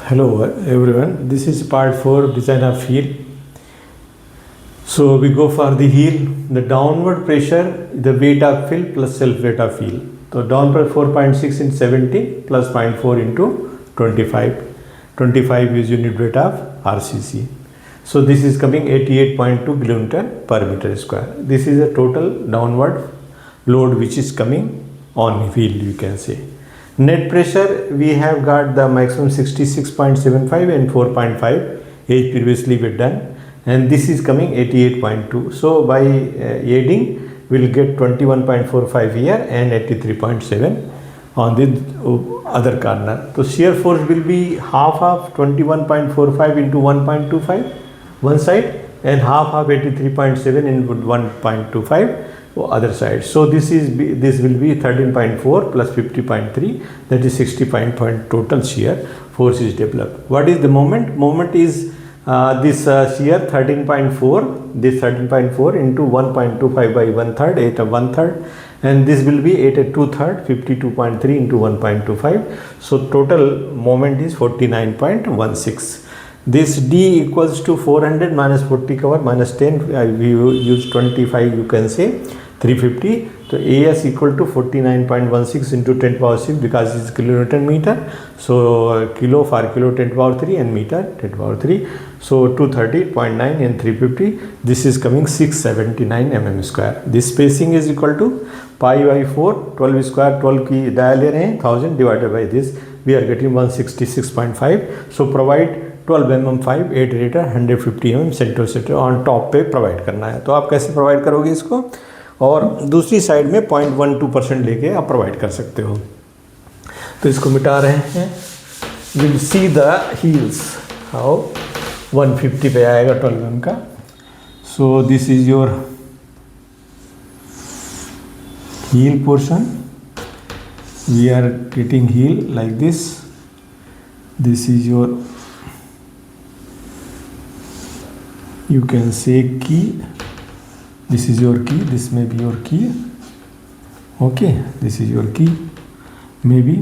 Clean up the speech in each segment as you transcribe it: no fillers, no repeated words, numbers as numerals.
Hello everyone, this is part 4 design of heel. So we go for the heel, the downward pressure, the weight of fill plus self weight of heel. So downward 4.6 in 70 plus 0.4 into 25. 25 is unit weight of RCC. So this is coming 88.2 kN per meter square. This is a total downward load which is coming on wheel, you can say. Net pressure, we have got the maximum 66.75 and 4.5 as previously we done, and this is coming 88.2. So by adding we will get 21.45 here and 83.7 on the other corner. So shear force will be half of 21.45 into 1.25 one side and half of 83.7 into 1.25 other side. So this will be 13.4 plus 50.3, that is 60 point total shear force is developed. What is the moment? Moment is this shear 13.4, this 13.4 into 1.25 by 1/3, 8 of 1/3, and this will be 8 at 2/3, 52.3 into 1.25. So total moment is 49.16. This D equals to 400 minus 40 cover minus 10, we use 25, you can say 350. So AS equal to 49.16 into 10 power 6 because it's kilonewton meter. So kilo for kilo 10 power 3 and meter 10 power 3. So 230.9 and 350. This is coming 679 mm square. This spacing is equal to pi by 4, 12 square, 12 की dial ले रहे हैं 1000 divided by this, we are getting 166.5. So provide 12 mm 5 8 rater 150 mm centre on top पे provide करना है. तो आप कैसे प्रोवाइड करोगे इसको, और दूसरी साइड में 0.12% लेके आप प्रोवाइड कर सकते हो. तो इसको मिटा रहे हैं. Will see the heels how 150 पे आएगा 12 mm का. So this is your heel portion. We are getting heel like this. This is your, you can say, key. This is your key, this may be your key. Okay, this is your key maybe.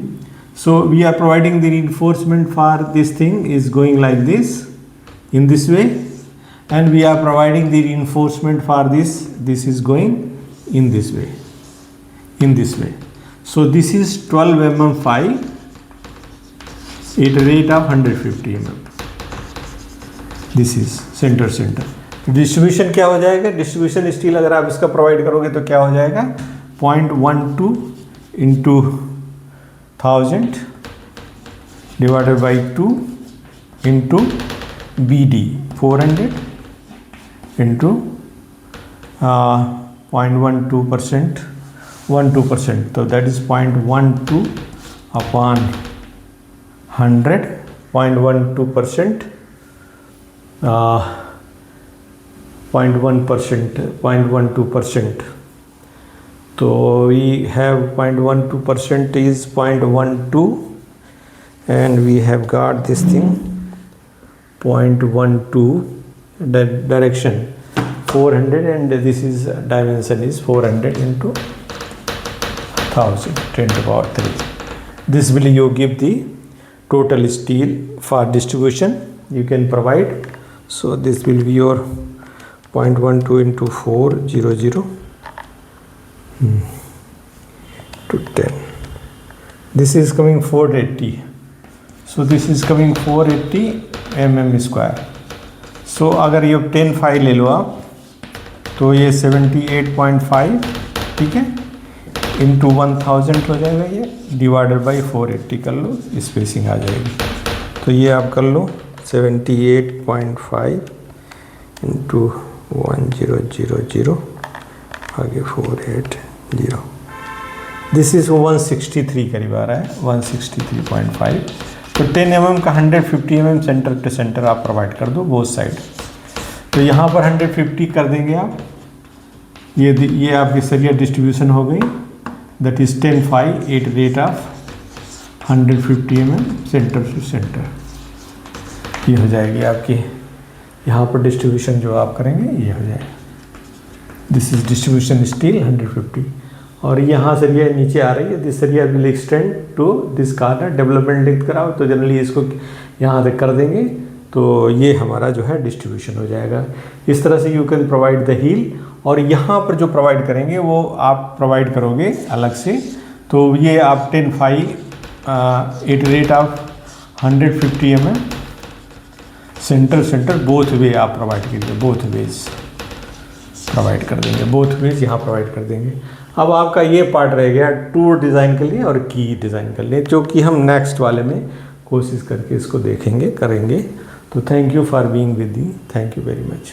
So we are providing the reinforcement for this thing is going like this, in this way, and we are providing the reinforcement for this is going in this way, in this way. So this is 12 mm 5 at a rate of 150 mm. This is center. Distribution क्या हो जाएगा, distribution steel अगर आप इसका provide करोगे तो क्या हो जाएगा 0.12 into 1000 divided by 2 into BD 400 into 0.12%, 12%, तो that is 0.12 upon 100, 0.12%, 0.12%. So we have 0.12% is 0.12, and we have got this thing 0.12, the direction 400, and this is dimension is 400 into 1000 10 to the power 3. This will you give the total steel for distribution you can provide. So this will be your 0.12 into 400 to 10. This is coming 480. So this is coming 480 mm square. So अगर ये 10 five ले लो आप तो ये 78.5, ठीक है, into 1000 हो जाएगा, ये डिवाइडेड बाई 480 कर लो, स्पेसिंग आ जाएगी. तो ये आप कर लो 78.5 इंटू 1000 आगे 480. दिस इज 163 करीब आ रहा है, 163.5. तो 10 mm का 150 mm सेंटर टू सेंटर आप प्रोवाइड कर दो बोथ साइड. तो यहाँ पर 150 कर देंगे आप. ये आपकी सरिया डिस्ट्रीब्यूशन हो गई, that is 10 5 8 rate of 150 mm centre to centre. ये हो जाएगी आपकी यहाँ पर डिस्ट्रीब्यूशन जो आप करेंगे ये हो जाएगा. This is distribution steel 150. और यहाँ सरिया नीचे आ रही है, दिस सरिया will extend to this corner, development link कराओ तो जनरली इसको यहाँ तक कर देंगे, तो ये हमारा जो है डिस्ट्रीब्यूशन हो जाएगा। इस तरह से you can provide the heel, और यहाँ पर जो प्रोवाइड करेंगे वो आप प्रोवाइड करोगे अलग से। तो ये आप 10-5 at rate of 150 mm centre both way आप प्रोवाइड करेंगे, बोथ वेज प्रोवाइड कर देंगे, बोथ वेज यहाँ प्रोवाइड कर देंगे। अब आपका ये पार्ट रह गया टूर डिज़ाइन के लिए और की डिज़ाइन कर लिए, जो कि हम नेक्स्ट वाले में कोशिश करके इसको देखेंगे, करेंगे। तो thank you for being with me, thank you very much.